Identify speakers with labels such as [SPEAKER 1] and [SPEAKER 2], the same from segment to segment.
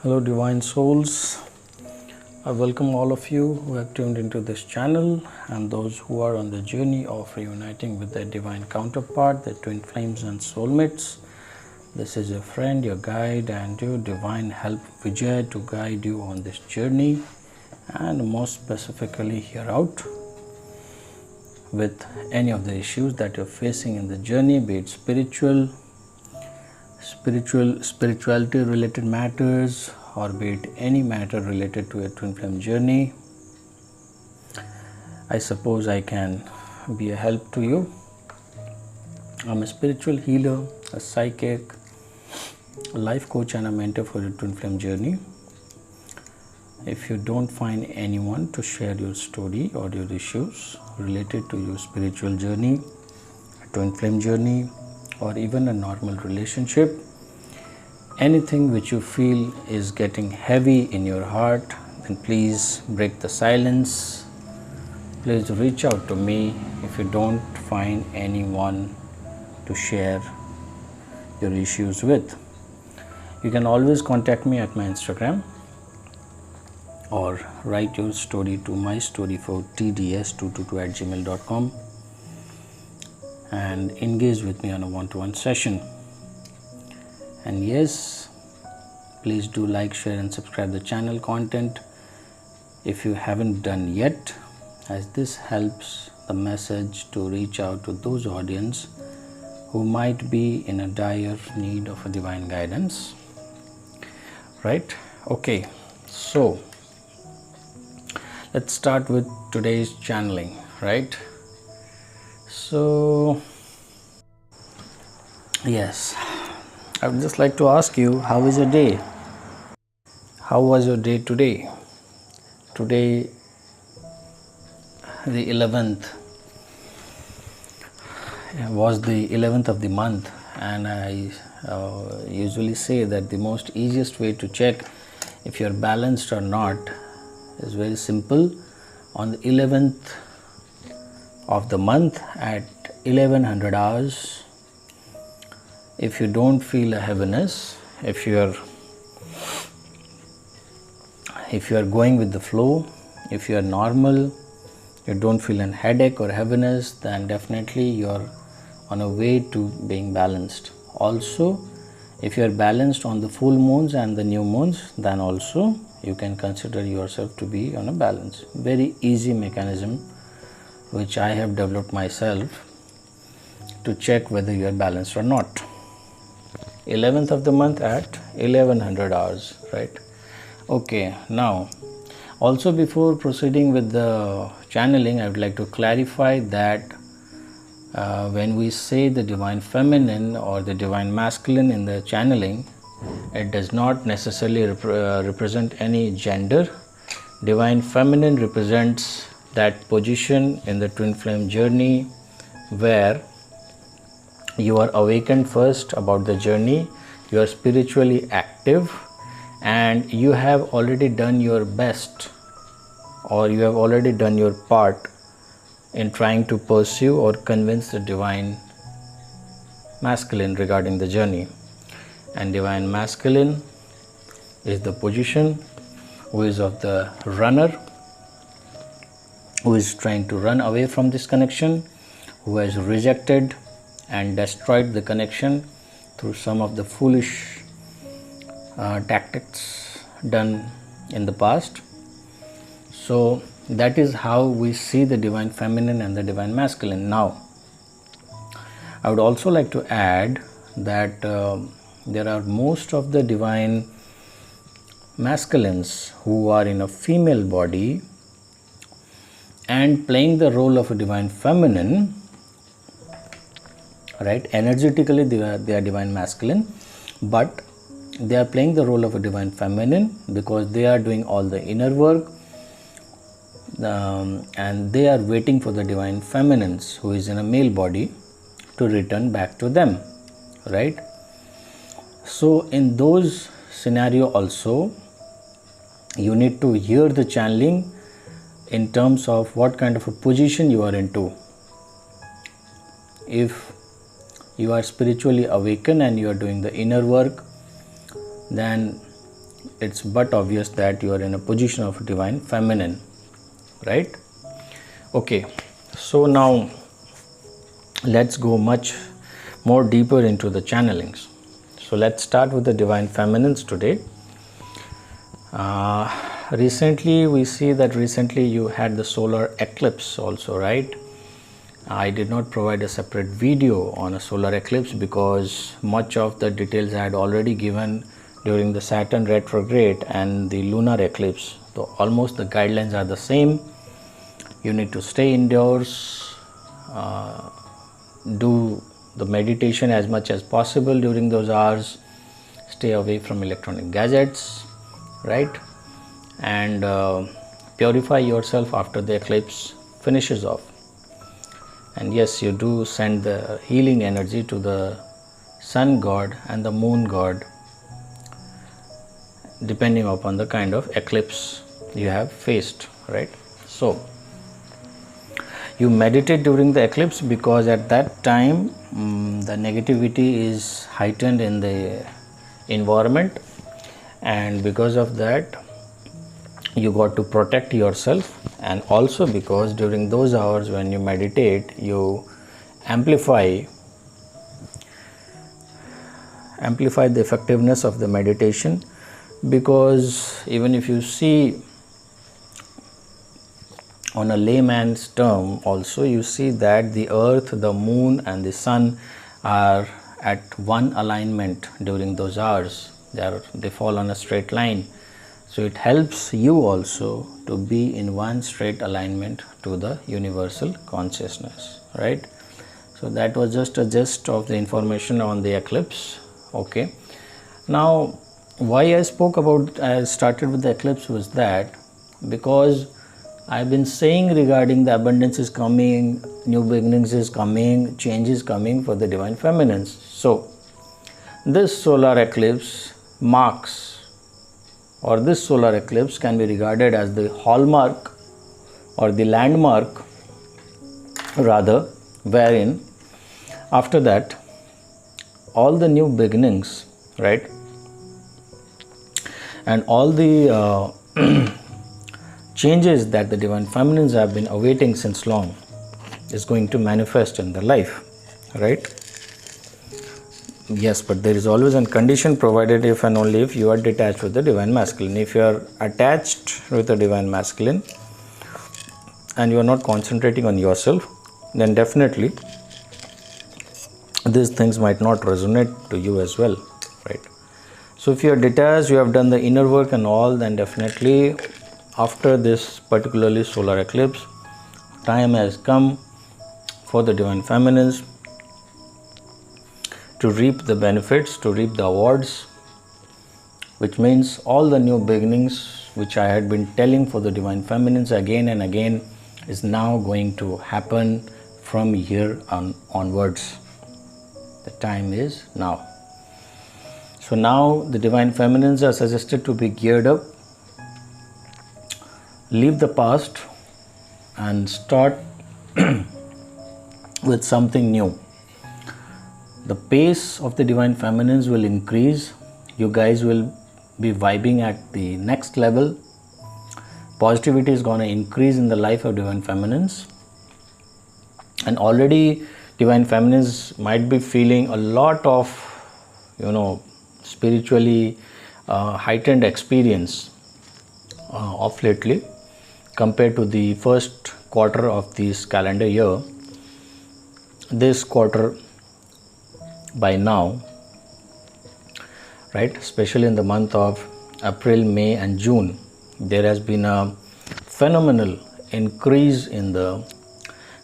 [SPEAKER 1] Hello Divine Souls, I welcome all of you who have tuned into this channel and those who are on the journey of reuniting with their divine counterpart, their twin flames and soulmates. This is your friend, your guide and your divine help Vijay to guide you on this journey and most specifically hear out with any of the issues that you're facing in the journey, be it spirituality related matters or be it any matter related to a twin flame journey. I suppose I can be a help to you. I'm a spiritual healer, a psychic, a life coach and a mentor for your twin flame journey. If you don't find anyone to share your story or your issues related to your spiritual journey, a twin flame journey, or even a normal relationship, anything which you feel is getting heavy in your heart, then please break the silence. Please reach out to me if you don't find anyone to share your issues with. You can always contact me at my Instagram or write your story to mystory4tds222@gmail.com and engage with me on a one-to-one session. And yes, please do like, share and subscribe the channel content if you haven't done yet, as this helps the message to reach out to those audience who might be in a dire need of a divine guidance. Right? Okay, so let's start with today's channeling, right? So yes, I would just like to ask you, how is your day? How was your day today? Today, the 11th, was the 11th of the month, and I usually say that the most easiest way to check if you're balanced or not is very simple. On the 11th of the month at 1100 hours, if you don't feel a heaviness, if you are going with the flow, if you are normal, you don't feel a headache or heaviness, then definitely you're on a way to being balanced. Also, if you are balanced on the full moons and the new moons, then also you can consider yourself to be on a balance. Very easy mechanism which I have developed myself to check whether you are balanced or not. 11th of the month at 1100 hours, right? Okay, now also before proceeding with the channeling, I would like to clarify that when we say the divine feminine or the divine masculine in the channeling, it does not necessarily represent any gender. Divine feminine represents that position in the twin flame journey where you are awakened first about the journey, you are spiritually active, and you have already done your best or you have already done your part in trying to pursue or convince the divine masculine regarding the journey. And divine masculine is the position who is of the runner, who is trying to run away from this connection, who has rejected and destroyed the connection through some of the foolish tactics done in the past. So that is how we see the divine feminine and the divine masculine. Now, I would also like to add that there are most of the divine masculines who are in a female body and playing the role of a divine feminine, right? Energetically they are divine masculine, but they are playing the role of a divine feminine because they are doing all the inner work, and they are waiting for the divine feminines who is in a male body to return back to them, right? So in those scenario also, you need to hear the channeling in terms of what kind of a position you are into. If you are spiritually awakened and you are doing the inner work, then it's but obvious that you are in a position of divine feminine, right? Okay, so now let's go much more deeper into the channelings. So let's start with the divine feminines today. Recently we see that you had the solar eclipse also, right? I did not provide a separate video on a solar eclipse because much of the details I had already given during the Saturn retrograde and the lunar eclipse. So almost the guidelines are the same. You need to stay indoors, do the meditation as much as possible during those hours, stay away from electronic gadgets, right? And purify yourself after the eclipse finishes off. And yes, you do send the healing energy to the sun god and the moon god, depending upon the kind of eclipse you have faced, right? So you meditate during the eclipse because at that time the negativity is heightened in the environment, and because of that you got to protect yourself, and also because during those hours when you meditate you amplify the effectiveness of the meditation. Because even if you see on a layman's term also, you see that the earth, the moon and the sun are at one alignment during those hours. They fall on a straight line. So it helps you also to be in one straight alignment to the universal consciousness, right? So that was just a gist of the information on the eclipse. Okay, now why I started with the eclipse was that because I've been saying regarding the abundance is coming, new beginnings is coming, change is coming for the divine feminines. So this solar eclipse marks, or this solar eclipse can be regarded as the hallmark or the landmark rather, wherein after that all the new beginnings, right, and all the changes that the divine feminines have been awaiting since long is going to manifest in their life, right? Yes, but there is always a condition provided if and only if you are detached with the divine masculine. If you are attached with the divine masculine and you are not concentrating on yourself, then definitely these things might not resonate to you as well, right? So if you are detached, you have done the inner work and all, then definitely after this particularly solar eclipse, time has come for the divine feminines to reap the benefits, to reap the awards, which means all the new beginnings which I had been telling for the divine feminines again and again is now going to happen from here onwards. The time is now. So now the divine feminines are suggested to be geared up, leave the past and start with something new. The pace of the divine feminines will increase. You guys will be vibing at the next level. Positivity is going to increase in the life of divine feminines, and already divine feminines might be feeling a lot of spiritually heightened experience of lately compared to the first quarter of this calendar year. This quarter by now, right, especially in the month of April, May and June, there has been a phenomenal increase in the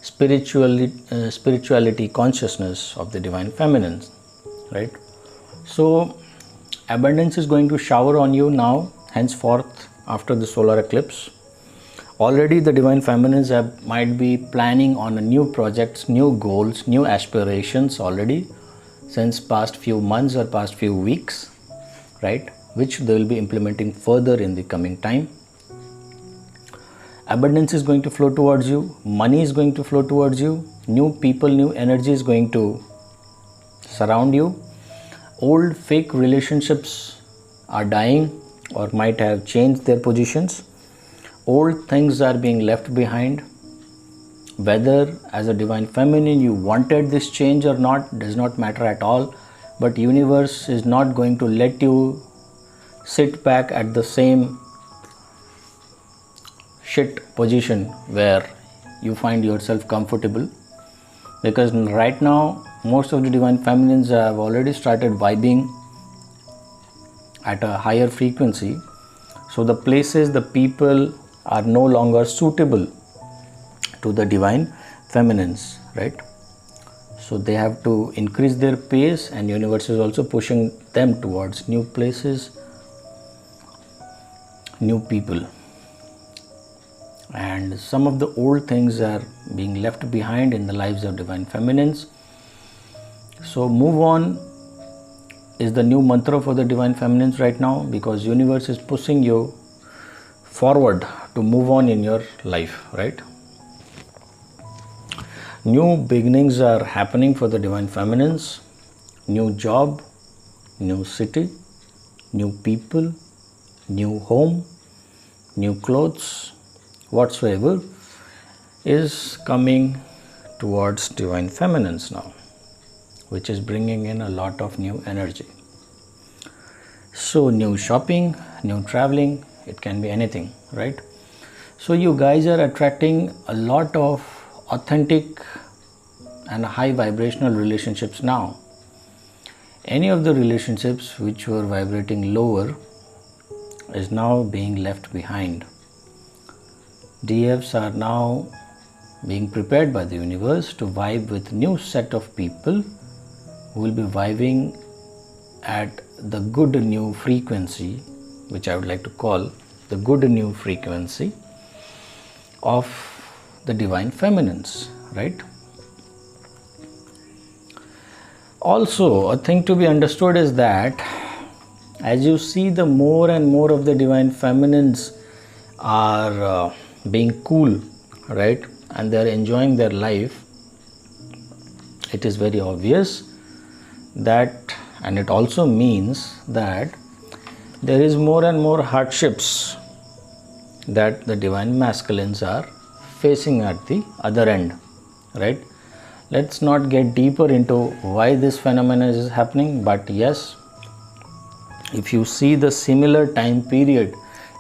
[SPEAKER 1] spirituality consciousness of the divine feminines, right? So abundance is going to shower on you now, henceforth, after the solar eclipse. Already the divine feminines might be planning on new projects, new goals, new aspirations already since past few months or past few weeks, right? which they will be implementing further in the coming time. Abundance is going to flow towards you, money is going to flow towards you, new people, new energy is going to surround you. Old fake relationships are dying or might have changed their positions. Old things are being left behind. Whether as a divine feminine you wanted this change or not does not matter at all, but universe is not going to let you sit back at the same shit position where you find yourself comfortable, because right now most of the divine feminines have already started vibing at a higher frequency. So the places, the people are no longer suitable to the divine feminines, right? So they have to increase their pace, and universe is also pushing them towards new places, new people. And some of the old things are being left behind in the lives of divine feminines. So move on is the new mantra for the divine feminines right now, because universe is pushing you forward to move on in your life, right? New beginnings are happening for the divine feminines. New job, new city, new people, new home, new clothes, whatsoever is coming towards divine feminines now, which is bringing in a lot of new energy. So new shopping, new traveling, it can be anything, right? So you guys are attracting a lot of authentic and high vibrational relationships now. Any of the relationships which were vibrating lower is now being left behind. DFs are now being prepared by the universe to vibe with new set of people who will be vibing at the good new frequency, which I would like to call the good new frequency of the divine feminines, right? Also, a thing to be understood is that as you see, the more and more of the divine feminines are being cool, right, and they are enjoying their life, it is very obvious that, and it also means that there is more and more hardships that the divine masculines are facing at the other end, right? Let's not get deeper into why this phenomenon is happening, but yes, if you see the similar time period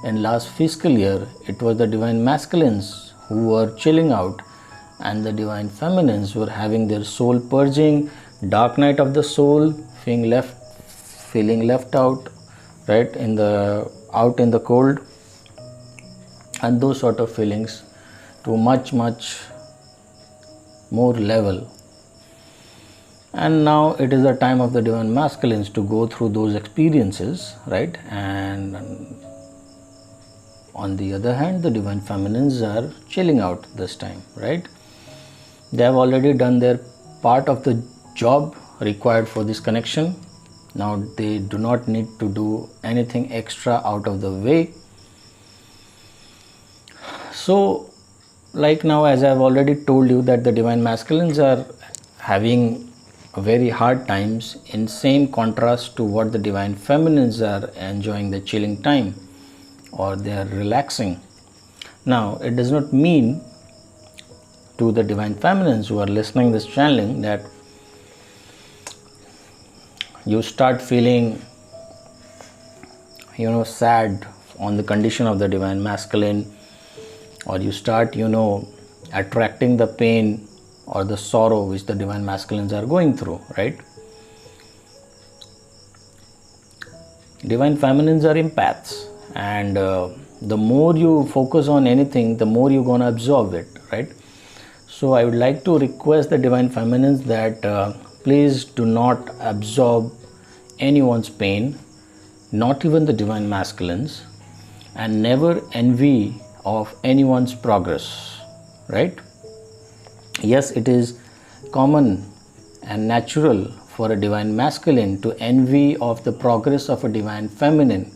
[SPEAKER 1] in last fiscal year, it was the divine masculines who were chilling out, and the divine feminines were having their soul purging, dark night of the soul, feeling left out, right, out in the cold, and those sort of feelings to much more level. And now it is the time of the divine masculines to go through those experiences, right? And on the other hand, the divine feminines are chilling out this time, right? They have already done their part of the job required for this connection. Now they do not need to do anything extra out of the way. So like now, as I have already told you, that the divine masculines are having very hard times, in same contrast to what the divine feminines are enjoying the chilling time, or they are relaxing. Now it does not mean to the divine feminines who are listening this channeling that you start feeling sad on the condition of the divine masculine, or you start attracting the pain or the sorrow which the divine masculines are going through, right? Divine feminines are empaths, and the more you focus on anything, the more you're gonna absorb it, right? So I would like to request the divine feminines that please do not absorb anyone's pain, not even the divine masculines, and never envy of anyone's progress, right? Yes, it is common and natural for a divine masculine to envy of the progress of a divine feminine.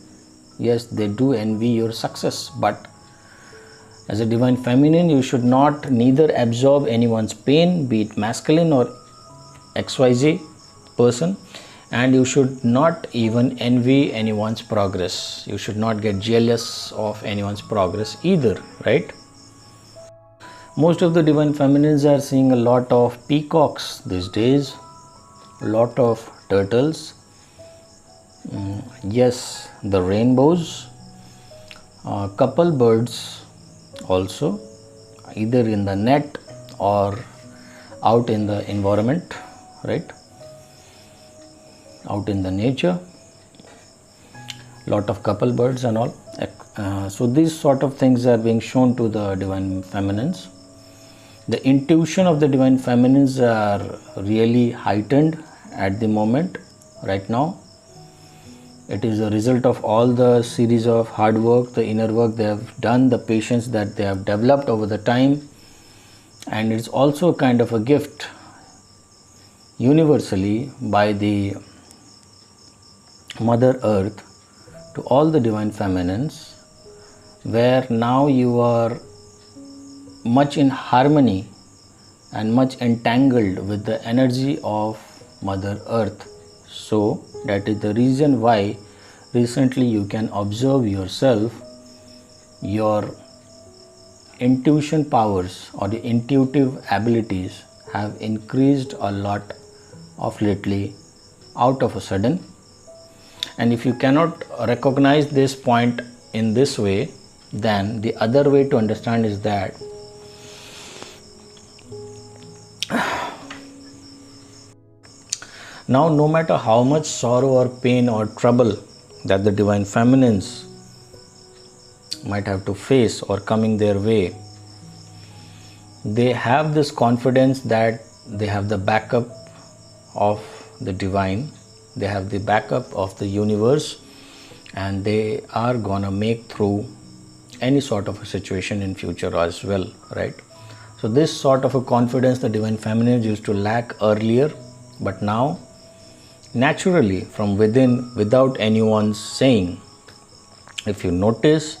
[SPEAKER 1] Yes, they do envy your success, but as a divine feminine, you should not neither absorb anyone's pain, be it masculine or XYZ person, and you should not even envy anyone's progress. You should not get jealous of anyone's progress either, right? Most of the divine feminines are seeing a lot of peacocks these days, a lot of turtles, yes, the rainbows, couple birds also, either in the net or out in the environment, right? Out in the nature, lot of couple birds and all. So these sort of things are being shown to the divine feminines. The intuition of the divine feminines are really heightened at the moment right now. It is a result of all the series of hard work, the inner work they have done, the patience that they have developed over the time, and it's also kind of a gift universally by the Mother Earth to all the divine feminines, where now you are much in harmony and much entangled with the energy of Mother Earth. So that is the reason why recently you can observe yourself, your intuition powers or the intuitive abilities have increased a lot of lately out of a sudden. And if you cannot recognize this point in this way, then the other way to understand is that now no matter how much sorrow or pain or trouble that the divine feminines might have to face or coming their way, they have this confidence that they have the backup of the divine, they have the backup of the universe, and they are gonna make through any sort of a situation in future as well, right? So this sort of a confidence the divine feminine used to lack earlier, but now naturally from within, without anyone saying, if you notice,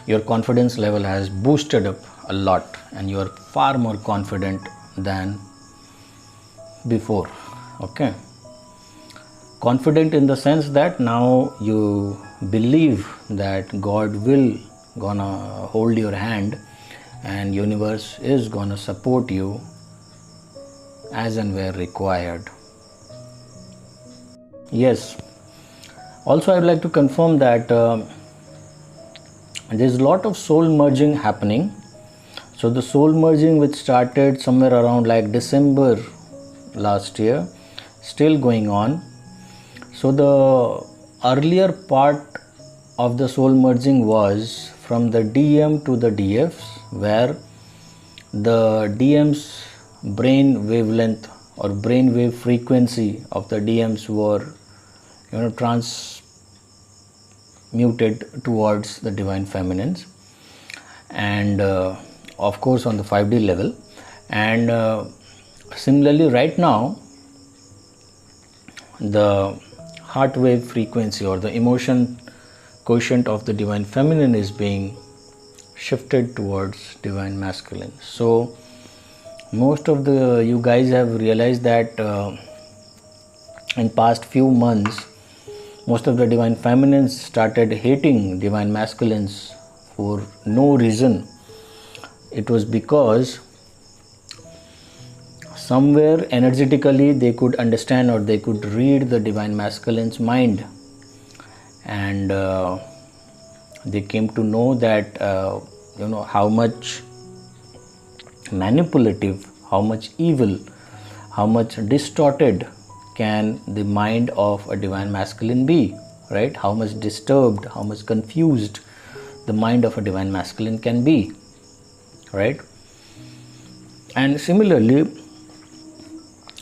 [SPEAKER 1] your confidence level has boosted up a lot and you are far more confident than before. Okay, confident in the sense that now you believe that God will gonna hold your hand and universe is gonna support you as and where required. Yes, also I would like to confirm that there's a lot of soul merging happening. So the soul merging which started somewhere around like December last year, still going on. So the earlier part of the soul merging was from the DM to the DFs, where the DM's brain wavelength or brain wave frequency of the DMs were transmuted towards the divine feminines, and of course on the 5D level. And similarly right now the heart wave frequency or the emotion quotient of the divine feminine is being shifted towards divine masculine. So most of you guys have realized that in past few months most of the divine feminines started hating divine masculines for no reason. It was because somewhere energetically they could understand or they could read the divine masculine's mind, and they came to know that how much manipulative, how much evil, how much distorted can the mind of a divine masculine be, right? How much disturbed, how much confused the mind of a divine masculine can be, right? And similarly,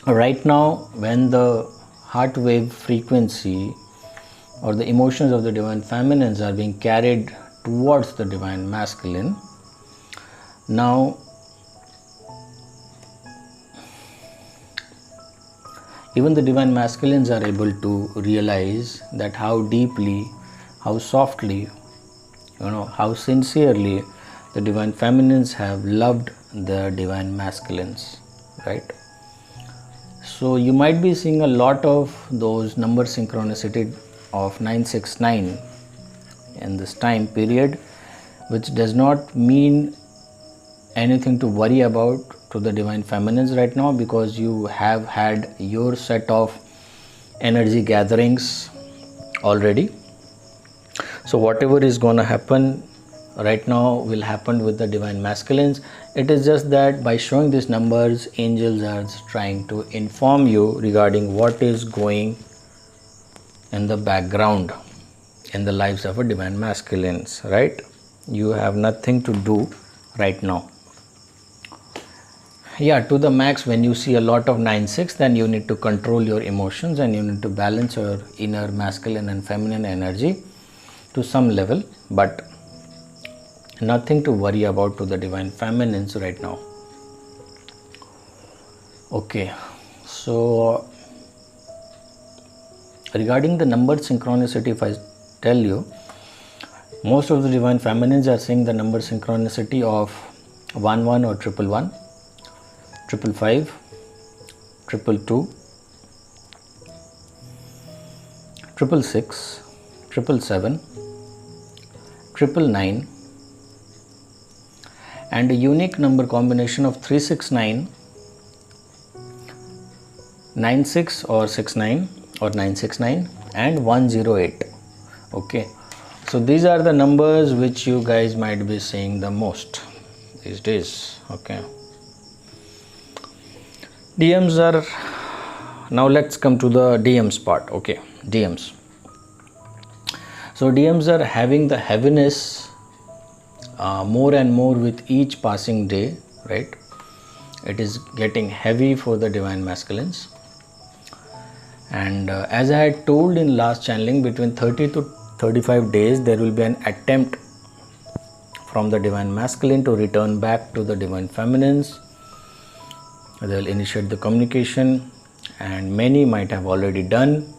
[SPEAKER 1] right now when the heart wave frequency or the emotions of the divine feminines are being carried towards the divine masculine, now Even the divine masculines are able to realize that how deeply, how softly, how sincerely the divine feminines have loved the divine masculines, right? So you might be seeing a lot of those number synchronicity of 969 in this time period, which does not mean anything to worry about to the divine feminines right now, because you have had your set of energy gatherings already. So whatever is going to happen right now will happen with the divine masculines. It is just that by showing these numbers, angels are trying to inform you regarding what is going in the background in the lives of a divine masculines, right? You have nothing to do right now. Yeah, to the max, when you see a lot of 9-6, then you need to control your emotions and you need to balance your inner masculine and feminine energy to some level, but nothing to worry about to the divine feminines right now. Okay, so regarding the number synchronicity, if I tell you, most of the divine feminines are seeing the number synchronicity of 11 or 111, 555, 222, 666, 777, 999, and a unique number combination of 369, 96 or 69 or 969 and 108. Okay, so these are the numbers which you guys might be seeing the most these days. Okay, DMs are, now let's come to the DMs part. Okay, DMs. So DMs are having the heaviness more and more with each passing day, right? It is getting heavy for the divine masculines. And as I had told in last channeling, between 30 to 35 days there will be an attempt from the divine masculine to return back to the divine feminines. They will initiate the communication, and many might have already done.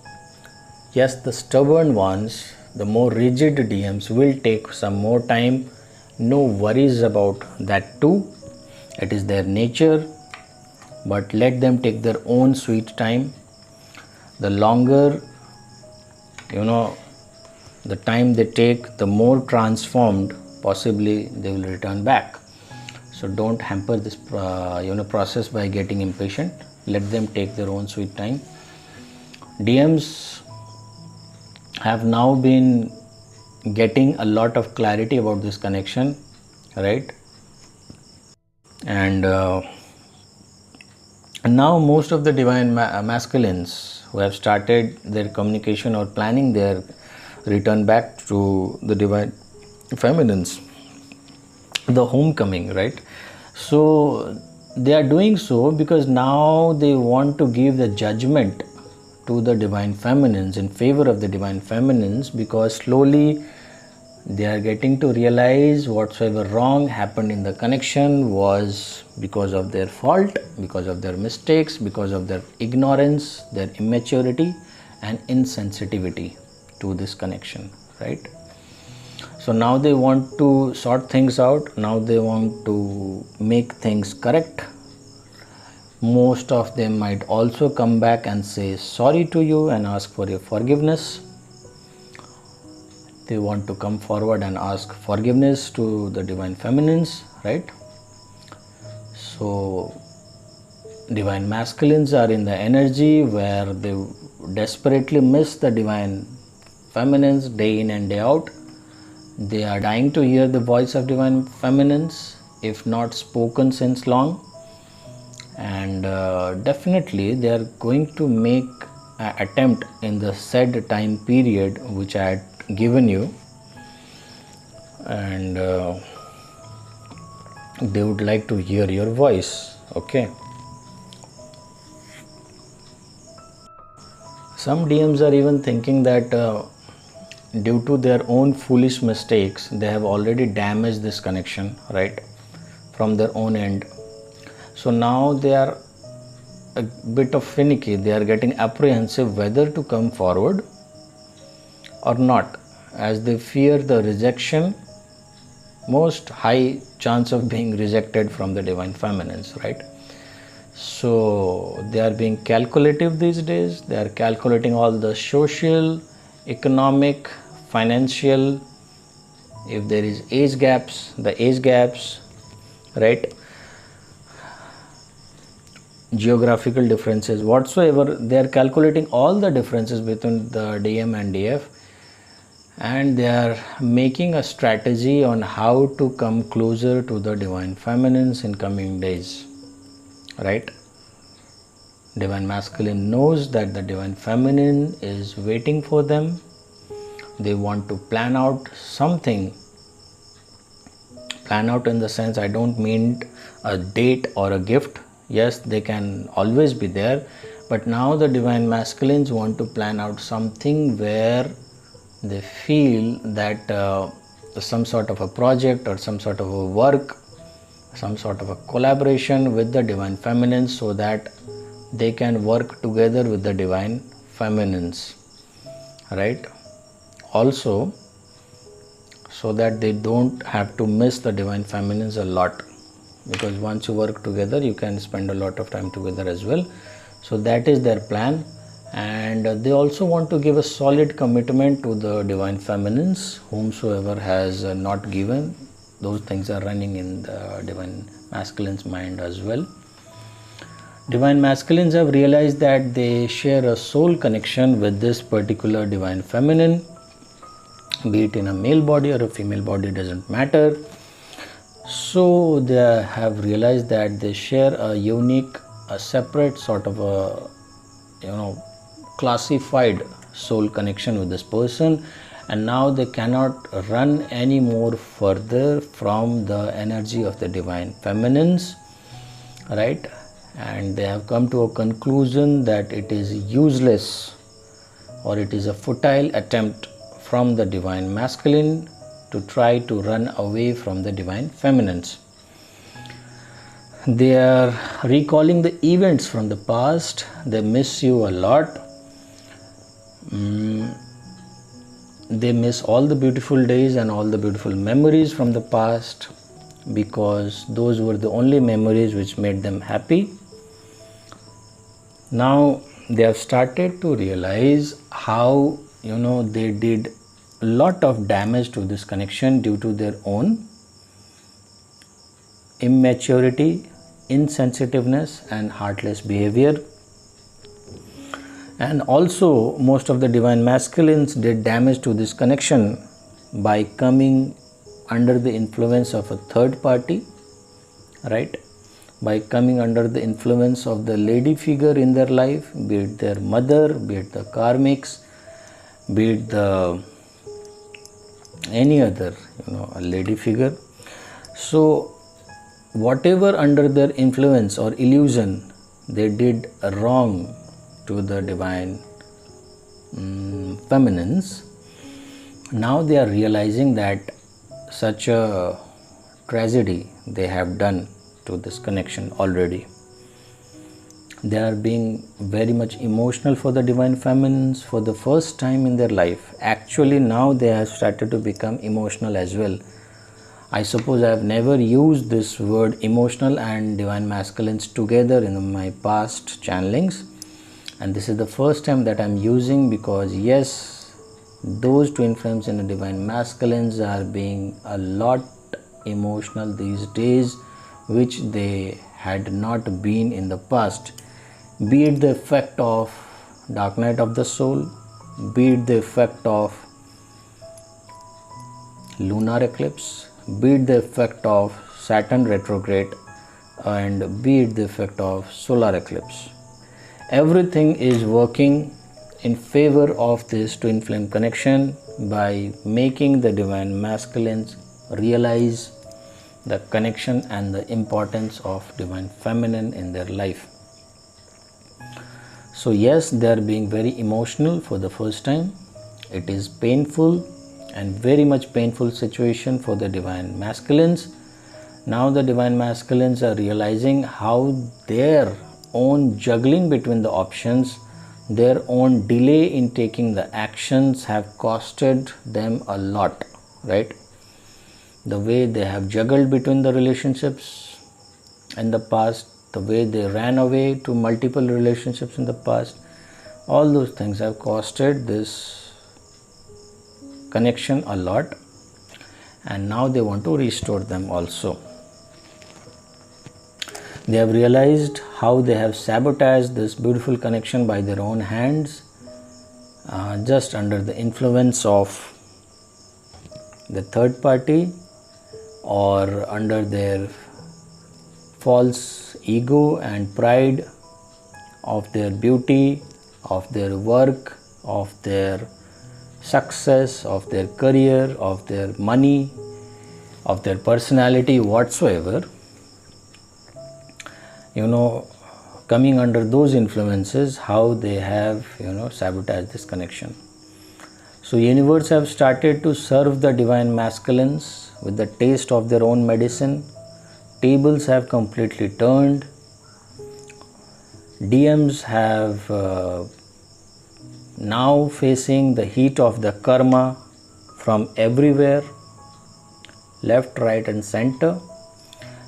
[SPEAKER 1] Yes, the stubborn ones, the more rigid DMs will take some more time. No worries about that too. It is their nature, but let them take their own sweet time. The longer, the time they take, the more transformed possibly they will return back. So don't hamper this process by getting impatient. Let them take their own sweet time. DMs have now been getting a lot of clarity about this connection, right? And now most of the divine masculines who have started their communication or planning their return back to the divine feminines, the homecoming, right? So they are doing so because now they want to give the judgment to the divine feminines, in favor of the divine feminines, because slowly they are getting to realize whatsoever wrong happened in the connection was because of their fault, because of their mistakes, because of their ignorance, their immaturity and insensitivity to this connection, right? So now they want to sort things out. Now they want to make things correct. Most of them might also come back and say sorry to you and ask for your forgiveness. They want to come forward and ask forgiveness to the divine feminines, right? So divine masculines are in the energy where they desperately miss the divine feminines day in and day out. They are dying to hear the voice of divine feminines, if not spoken since long. And definitely they are going to make an attempt in the said time period which I had given you, and they would like to hear your voice. Okay, some DMs are even thinking that due to their own foolish mistakes they have already damaged this connection, right, from their own end. So now they are a bit of finicky. They are getting apprehensive whether to come forward or not, as they fear the rejection, most high chance of being rejected from the divine feminines, right? So they are being calculative these days. They are calculating all the social, economic, financial, if there is age gaps, the age gaps, right? Geographical differences, whatsoever. They are calculating all the differences between the DM and DF, and they are making a strategy on how to come closer to the divine feminines in coming days, right? Divine masculine knows that the divine feminine is waiting for them. They want to plan out something. Plan out in the sense, I don't mean a date or a gift. Yes, they can always be there, but now the divine masculines want to plan out something where they feel that some sort of a project or some sort of a work, some sort of a collaboration with the divine feminines, so that they can work together with the divine feminines, right? Also, so that they don't have to miss the divine feminines a lot, because once you work together you can spend a lot of time together as well. So that is their plan, and they also want to give a solid commitment to the divine feminines. Whomsoever has not given, those things are running in the divine masculine's mind as well. Divine masculines have realized that they share a soul connection with this particular divine feminine, be it in a male body or a female body, doesn't matter. So they have realized that they share a unique, a separate sort of a, classified soul connection with this person, and now they cannot run any more further from the energy of the divine feminines, right? And they have come to a conclusion that it is useless, or it is a futile attempt from the divine masculine to try to run away from the divine feminines. They are recalling the events from the past. They miss you a lot. They miss all the beautiful days and all the beautiful memories from the past, because those were the only memories which made them happy. Now they have started to realize how they did a lot of damage to this connection due to their own immaturity, insensitiveness and heartless behavior. And also most of the divine masculines did damage to this connection by coming under the influence of a third party, right? By coming under the influence of the lady figure in their life, be it their mother, be it the karmics, be it the any other a lady figure. So whatever under their influence or illusion they did wrong to the divine feminines, now they are realizing that such a tragedy they have done to this connection already. They are being very much emotional for the divine feminines for the first time in their life. Actually now they have started to become emotional as well. I suppose I have never used this word emotional and divine masculines together in my past channelings, and this is the first time that I am using, because yes, those twin flames in the divine masculines are being a lot emotional these days, which they had not been in the past. Be it the effect of dark night of the soul, be it the effect of lunar eclipse, be it the effect of Saturn retrograde, and be it the effect of solar eclipse. Everything is working in favor of this twin flame connection by making the divine masculines realize the connection and the importance of divine feminine in their life. So yes, they are being very emotional for the first time. It is painful and very much painful situation for the divine masculines. Now the divine masculines are realizing how their own juggling between the options, their own delay in taking the actions have costed them a lot, right? The way they have juggled between the relationships in the past, the way they ran away to multiple relationships in the past, all those things have costed this connection a lot, and now they want to restore them also. They have realized how they have sabotaged this beautiful connection by their own hands, just under the influence of the third party or under their false ego and pride of their beauty, of their work, of their success, of their career, of their money, of their personality whatsoever. Coming under those influences, how they have sabotaged this connection. So universe have started to serve the divine masculines with the taste of their own medicine. Tables have completely turned. DMs have now facing the heat of the karma from everywhere, left, right and center.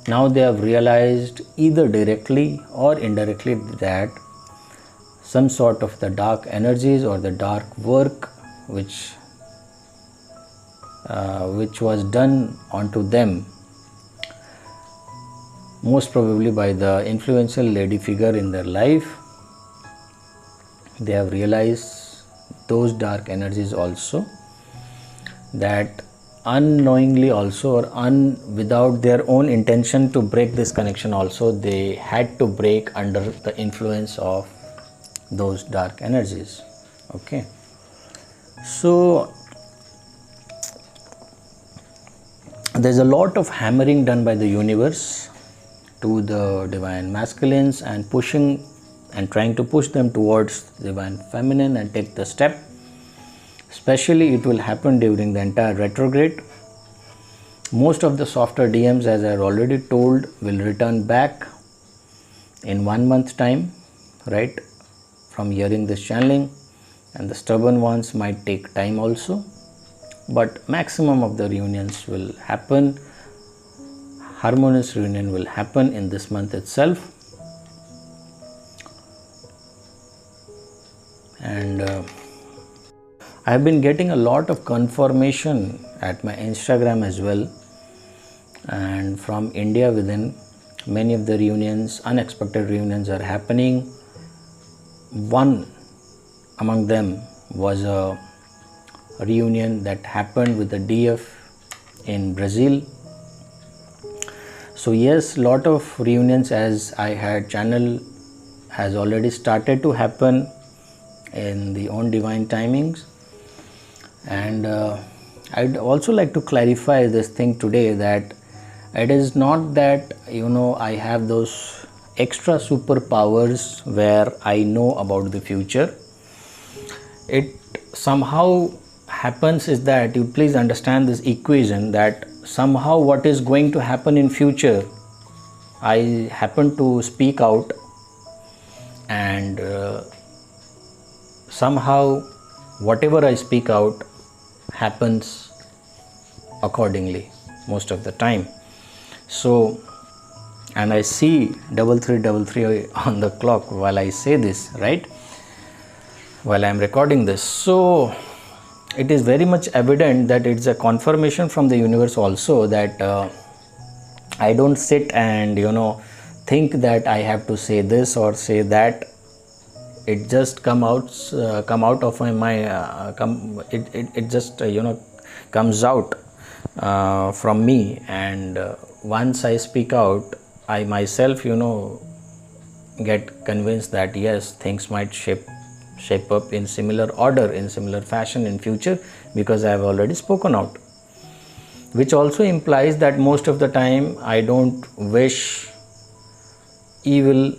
[SPEAKER 1] Now they have realized either directly or indirectly that some sort of the dark energies or the dark work which was done onto them, most probably by the influential lady figure in their life, they have realized those dark energies also, that unknowingly also or without their own intention to break this connection also, they had to break under the influence of those dark energies. Okay, so there's a lot of hammering done by the universe to the divine masculines and pushing and trying to push them towards divine feminine and take the step. Especially it will happen during the entire retrograde. Most of the softer DMs, as I already told, will return back in 1 month time, right, from hearing this channeling, and the stubborn ones might take time also, but maximum of the reunions will happen. Harmonious reunion will happen in this month itself. And I have been getting a lot of confirmation at my Instagram as well, and from India within, many of the reunions, unexpected reunions are happening. One among them was a reunion that happened with the DF in Brazil. So yes, lot of reunions, as I had channel, has already started to happen in the own divine timings. And I'd also like to clarify this thing today, that it is not that I have those extra superpowers where I know about the future. It somehow happens is that you please understand this equation, that somehow what is going to happen in future, I happen to speak out, and somehow whatever I speak out happens accordingly most of the time. So, and I see 3333 on the clock while I say this, right, while I am recording this. So it is very much evident that it's a confirmation from the universe also, that I don't sit and think that I have to say this or say that. It just come out of my mind. It just comes out from me, and once I speak out, I myself get convinced that yes, things might shape up in similar order, in similar fashion in future, because I have already spoken out, which also implies that most of the time I don't wish evil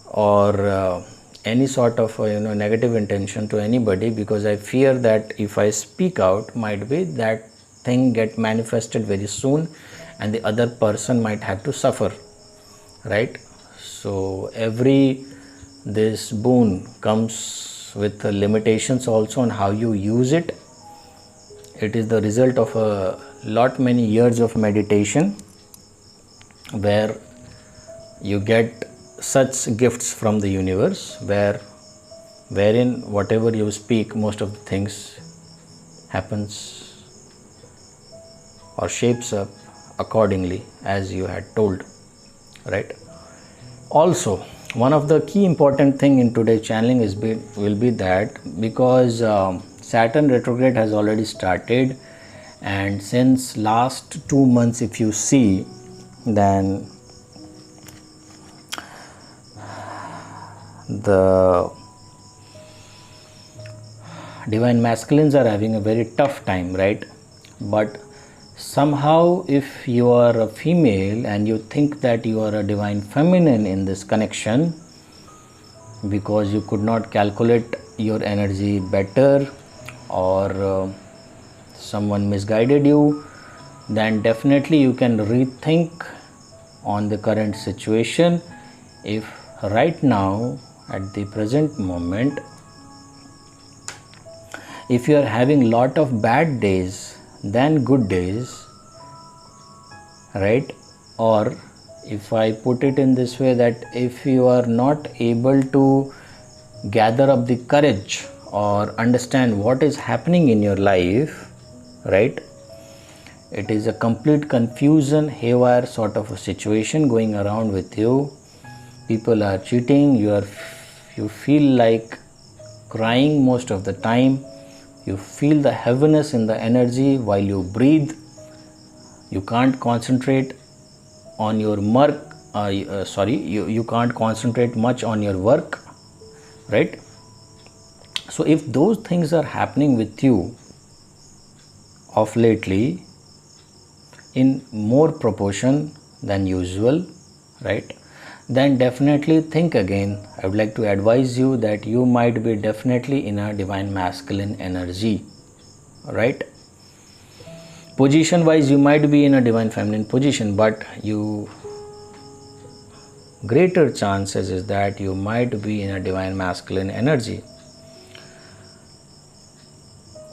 [SPEAKER 1] or any sort of negative intention to anybody, because I fear that if I speak out, might be that thing get manifested very soon and the other person might have to suffer, right? So every this boon comes with limitations also on how you use it. It is the result of a lot many years of meditation where you get such gifts from the universe wherein whatever you speak, most of the things happens or shapes up accordingly as you had told, right? Also, one of the key important thing in today's channeling will be that because Saturn retrograde has already started, and since last 2 months if you see, then the divine masculines are having a very tough time, right? But somehow if you are a female and you think that you are a divine feminine in this connection because you could not calculate your energy better, or someone misguided you, then definitely you can rethink on the current situation. If right now at the present moment, if you are having lot of bad days than good days, right? Or if I put it in this way, that if you are not able to gather up the courage or understand what is happening in your life, right? It is a complete confusion, haywire sort of a situation going around with you. People are cheating, you feel like crying most of the time. You feel the heaviness in the energy while you breathe. You can't concentrate on your work. You can't concentrate much on your work, right? So if those things are happening with you of lately in more proportion than usual, right, then definitely think again. I would like to advise you that you might be definitely in a divine masculine energy, right? Position wise you might be in a divine feminine position, but greater chances is that you might be in a divine masculine energy.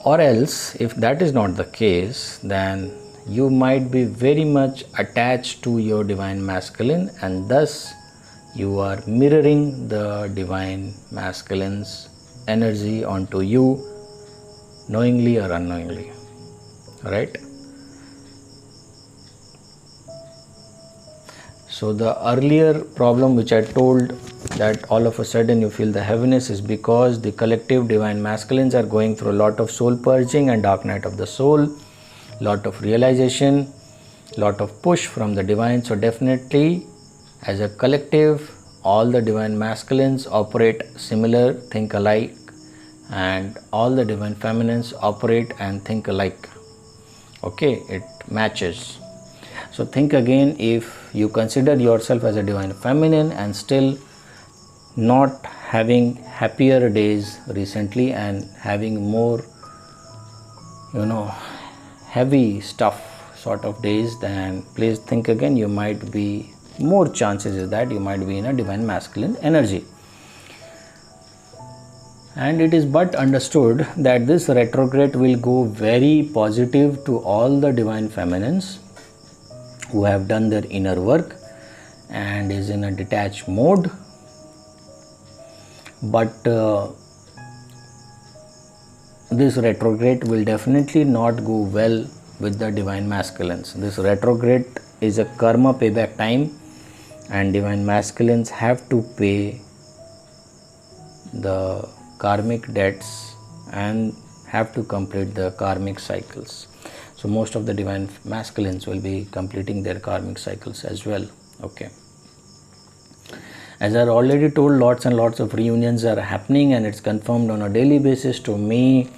[SPEAKER 1] Or else, if that is not the case, then you might be very much attached to your divine masculine, and thus you are mirroring the divine masculine's energy onto you, knowingly or unknowingly, right? So the earlier problem which I told, that all of a sudden you feel the heaviness, is because the collective divine masculines are going through a lot of soul purging and dark night of the soul, lot of realization, lot of push from the divine. So definitely as a collective, all the divine masculines operate similar, think alike, and all the divine feminines operate and think alike. Okay, it matches. So think again, if you consider yourself as a divine feminine and still not having happier days recently and having more, heavy stuff sort of days, then please think again. You might be, more chances is that you might be in a divine masculine energy. And it is but understood that this retrograde will go very positive to all the divine feminines who have done their inner work and is in a detached mode. But this retrograde will definitely not go well with the divine masculines. This retrograde is a karma payback time, and divine masculines have to pay the karmic debts and have to complete the karmic cycles. So most of the divine masculines will be completing their karmic cycles as well. Okay. As I already told, lots and lots of reunions are happening, and it's confirmed on a daily basis to me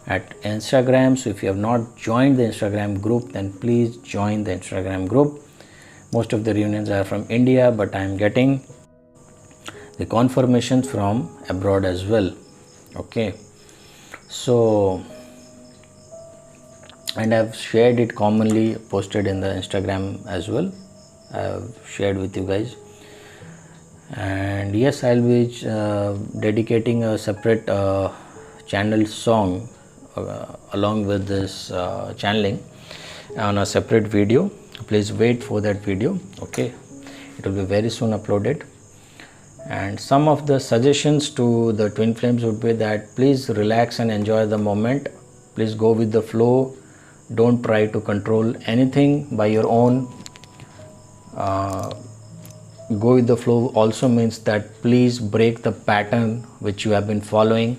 [SPEAKER 1] at Instagram. So if you have not joined the Instagram group, then please join the Instagram group. Most of the reunions are from India, but I am getting the confirmations from abroad as well. Okay. So, and I've shared it commonly, posted in the Instagram as well. I've shared with you guys. And yes, I'll be dedicating a separate channel song along with this channeling on a separate video. Please wait for that video. Okay, it will be very soon uploaded. And some of the suggestions to the twin flames would be that please relax and enjoy the moment. Please go with the flow. Don't try to control anything by your own. Go with the flow also means that please break the pattern which you have been following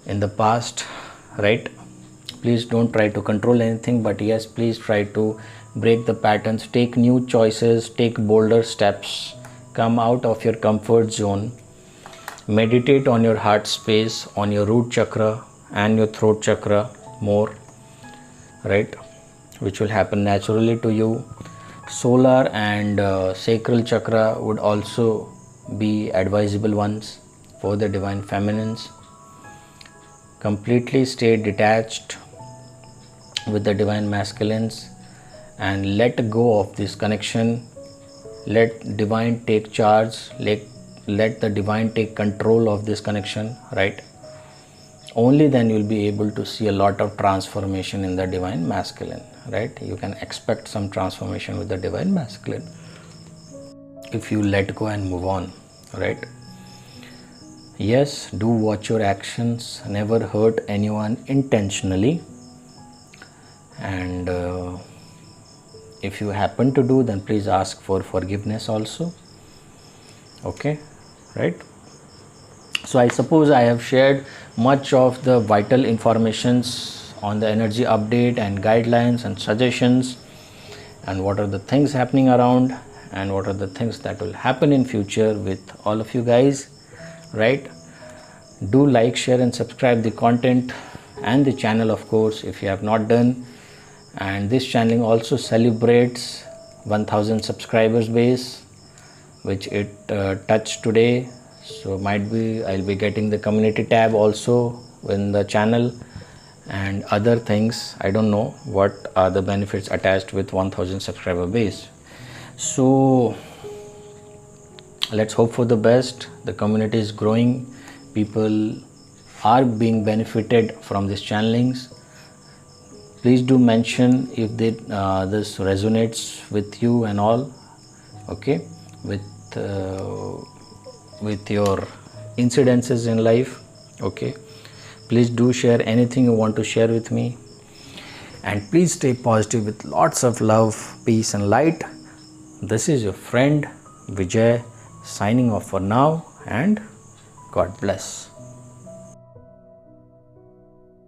[SPEAKER 1] in the past, right? Please don't try to control anything, but yes, please try to break the patterns, take new choices, take bolder steps, come out of your comfort zone, meditate on your heart space, on your root chakra and your throat chakra more, right, which will happen naturally to you. Solar and sacral chakra would also be advisable ones for the divine feminines. Completely stay detached with the divine masculines and let go of this connection. Let divine take charge, let the divine take control of this connection, right? Only then you'll be able to see a lot of transformation in the divine masculine, right? You can expect some transformation with the divine masculine if you let go and move on, right? Yes, do watch your actions, never hurt anyone intentionally, and if you happen to do, then please ask for forgiveness also. Okay, right? So I suppose I have shared much of the vital informations on the energy update and guidelines and suggestions, and what are the things happening around and what are the things that will happen in future with all of you guys, right? Do like, share and subscribe the content and the channel, of course, if you have not done. And this channeling also celebrates 1000 subscribers base, which it touched today. So might be I'll be getting the community tab also in the channel and other things. I don't know what are the benefits attached with 1000 subscriber base. So let's hope for the best. The community is growing. People are being benefited from these channelings. Please do mention if this resonates with you and all, okay, with your incidences in life, okay. Please do share anything you want to share with me, and please stay positive with lots of love, peace and light. This is your friend Vijay signing off for now, and God bless.